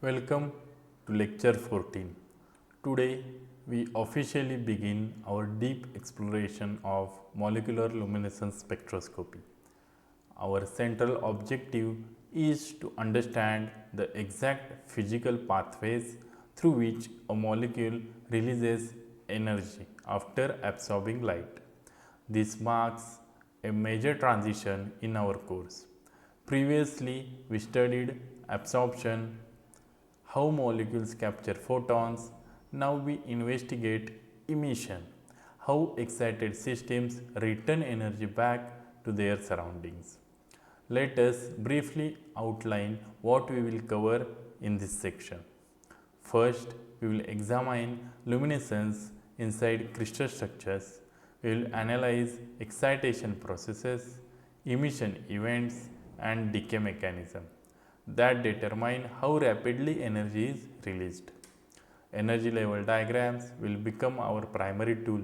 Welcome to lecture 14. Today we officially begin our deep exploration of molecular luminescence spectroscopy. Our central objective is to understand the exact physical pathways through which a molecule releases energy after absorbing light. This marks a major transition in our course. Previously, we studied absorption, how molecules capture photons. Now we investigate emission, how excited systems return energy back to their surroundings. Let us briefly outline what we will cover in this section. First, we will examine luminescence inside crystal structures. We will analyze excitation processes, emission events, and decay mechanism that determine how rapidly energy is released. Energy level diagrams will become our primary tool.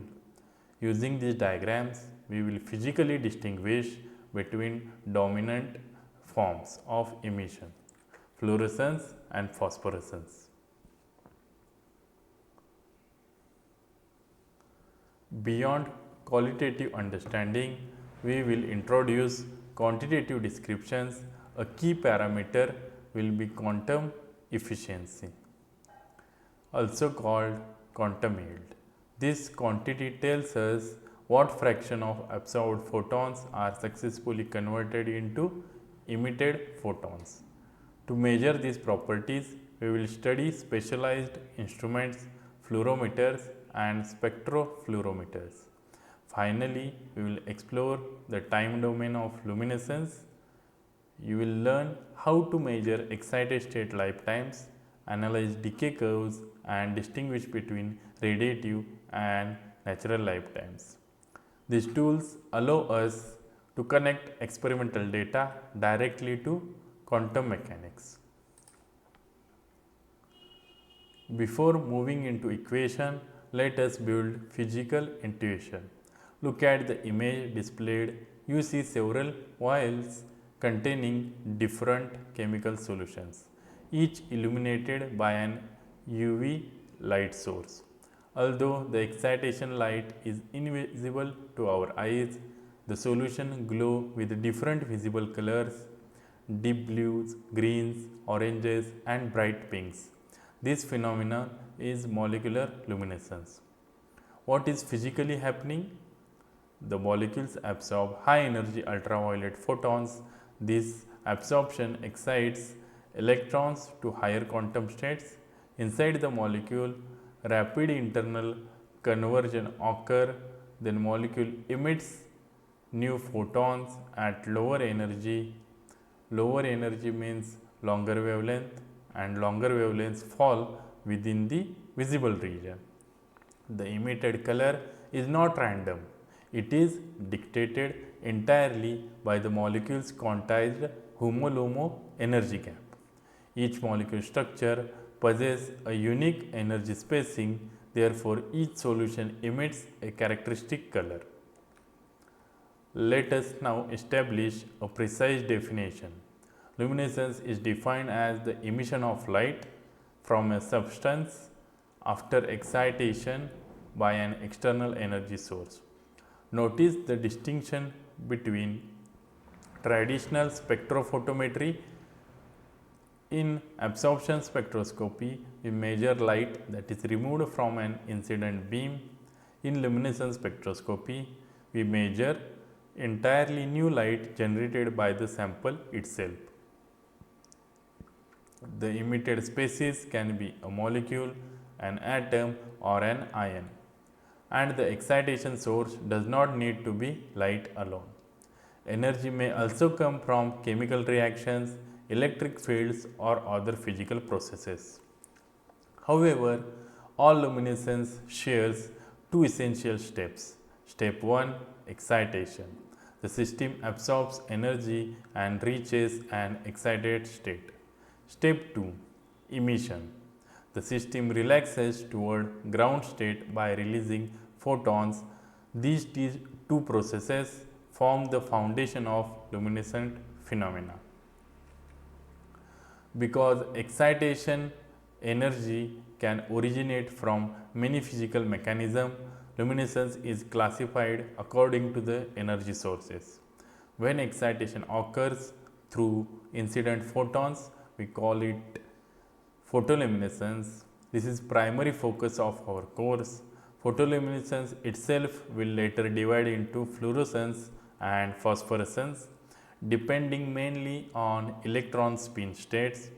Using these diagrams, we will physically distinguish between dominant forms of emission, fluorescence and phosphorescence. Beyond qualitative understanding, we will introduce quantitative descriptions. A key parameter will be quantum efficiency, also called quantum yield. This quantity tells us what fraction of absorbed photons are successfully converted into emitted photons. To measure these properties, we will study specialized instruments, fluorometers and spectrofluorometers. Finally, we will explore the time domain of luminescence. You will learn how to measure excited state lifetimes, analyze decay curves and distinguish between radiative and natural lifetimes. These tools allow us to connect experimental data directly to quantum mechanics. Before moving into equation, let us build physical intuition. Look at the image displayed. You see several vials containing different chemical solutions, each illuminated by an UV light source. Although the excitation light is invisible to our eyes, the solution glow with different visible colors: deep blues, greens, oranges and bright pinks. This phenomenon is molecular luminescence. What is physically happening? The molecules absorb high energy ultraviolet photons. This absorption excites electrons to higher quantum states. Inside the molecule, rapid internal conversion occurs. Then molecule emits new photons at lower energy. Lower energy means longer wavelength, and longer wavelengths fall within the visible region. The emitted color is not random. It is dictated entirely by the molecule's quantized HOMO-LUMO energy gap. Each molecule structure possesses a unique energy spacing, therefore each solution emits a characteristic color. Let us now establish a precise definition. Luminescence is defined as the emission of light from a substance after excitation by an external energy source. Notice the distinction between traditional spectrophotometry. In absorption spectroscopy, we measure light that is removed from an incident beam. In luminescence spectroscopy, we measure entirely new light generated by the sample itself. The emitted species can be a molecule, an atom or an ion, and the excitation source does not need to be light alone. Energy may also come from chemical reactions, electric fields or other physical processes. However, all luminescence shares two essential steps. Step 1, excitation. The system absorbs energy and reaches an excited state. Step 2, emission. The system relaxes toward ground state by releasing photons. These two processes form the foundation of luminescent phenomena. Because excitation energy can originate from many physical mechanisms, luminescence is classified according to the energy sources. When excitation occurs through incident photons, we call it photoluminescence. This is primary focus of our course. Photoluminescence itself will later divide into fluorescence and phosphorescence depending mainly on electron spin states,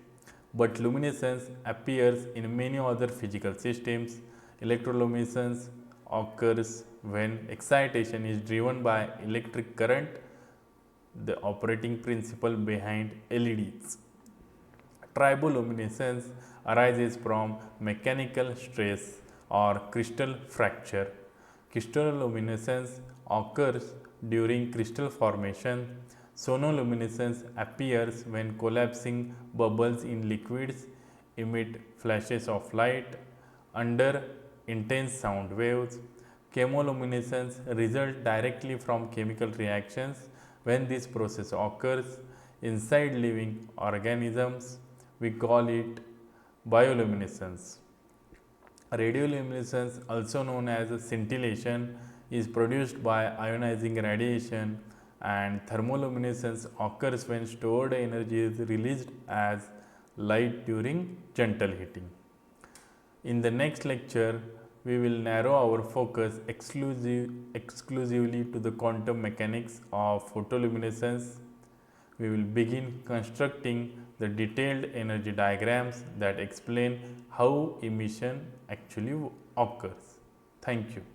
but luminescence appears in many other physical systems. Electroluminescence occurs when excitation is driven by electric current, the operating principle behind LEDs. Triboluminescence arises from mechanical stress or crystal fracture. Crystalloluminescence occurs during crystal formation. Sonoluminescence appears when collapsing bubbles in liquids emit flashes of light under intense sound waves. Chemoluminescence results directly from chemical reactions. When this process occurs inside living organisms, we call it bioluminescence. Radioluminescence, also known as scintillation, is produced by ionizing radiation, and thermoluminescence occurs when stored energy is released as light during gentle heating. In the next lecture, we will narrow our focus exclusively to the quantum mechanics of photoluminescence. We will begin constructing the detailed energy diagrams that explain how emission actually occurs. Thank you.